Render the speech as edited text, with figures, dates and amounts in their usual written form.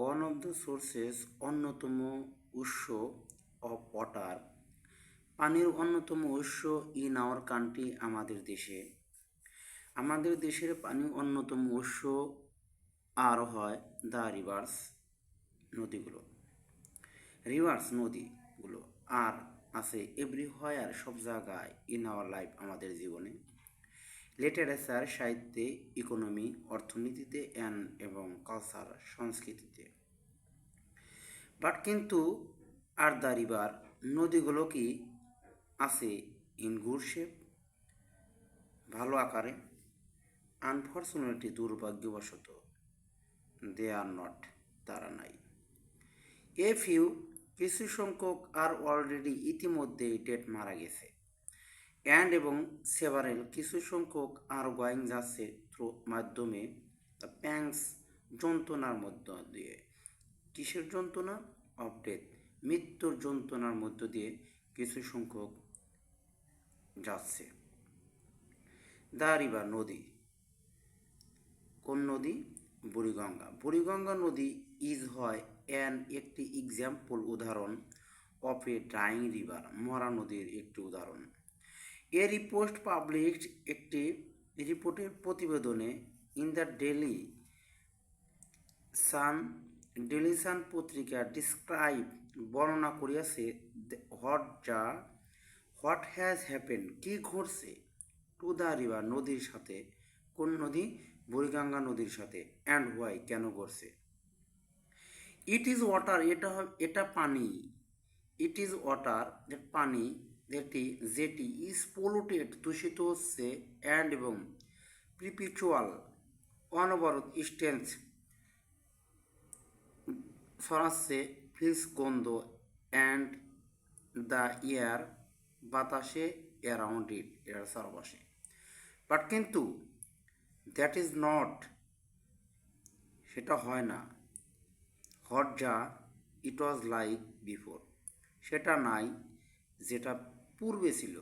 One of the sources অন্যতম উৎস of water, পানির অন্যতম উৎস ইন আওয়ার কান্ট্রি, আমাদের দেশের পানির অন্যতম উৎস আর হয় দ্য রিভার্স, নদীগুলো। নদীগুলো আর আছে এভরিহোয়ার, সব জায়গায়, ইন আওয়ার লাইফ, আমাদের জীবনে। লিটারেচার, সাহিত্যে, ইকোনমি, অর্থনীতিতে, এবং কালচার, সংস্কৃতিতে। বাট কিন্তু আর দ্য রিভার, নদীগুলো কি আছে ইন গুড শেপ, ভালো আকারে? আনফর্চুনেটলি, দুর্ভাগ্যবশত, দে আর নট, তারা নাই। এ ফিউ, কিছু সংখ্যক, আর অলরেডি, ইতিমধ্যেই, ডেট, মারা গেছে। অ্যান্ড এবং সেভারেল, কিছু সংখ্যক, আর গোয়িং, যাচ্ছে, থ্রু, মাধ্যমে, দ্য প্যাংস, যন্ত্রণার মধ্য দিয়ে। কিসের যন্ত্রণা? অফ ডেথ, মৃত্যুর যন্ত্রণার মধ্য দিয়ে কিছু সংখ্যক যাচ্ছে। দ্য রিভার, নদী। কোন নদী? বুড়িগঙ্গা। বুড়িগঙ্গা নদী ইজ হয় একটি এক্সাম্পল, উদাহরণ, অফ এ ড্রাইং রিভার, মরা নদীর একটি উদাহরণ। এ রিপোর্ট পাবলিশড, একটি রিপোর্টের প্রতিবেদনে, ইন দ্য সান ডেলি সান পত্রিকা, ডিসক্রাইব, বর্ণনা করিয়াছে, হোয়াট হ্যাজ হ্যাপেন, কি ঘটছে, টু দ্য রিভার, নদীর সাথে। কোন নদী? বুড়িগঙ্গা নদীর সাথে। অ্যান্ড হোয়াই, কেন ঘটছে? ইট ইজ ওয়াটার, এটা পানি। ইট ইজ ওয়াটার, পানি, যেটি ইজ পলুটেড, দূষিত হচ্ছে, অ্যান্ড এবং প্রিপিচুয়াল, অনবরত, স্টেন্স, ছড়াচ্ছে, ফিলস, গন্ধ, অ্যান্ড দ্য এয়ার, বাতাসে, অ্যারাউন্ড ইট, এর চারপাশে। বাট কিন্তু দ্যাট ইজ নট, সেটা হয় না, হট যা ইট ওয়াজ লাইক বিফোর, সেটা নাই যেটা পূর্বে ছিল।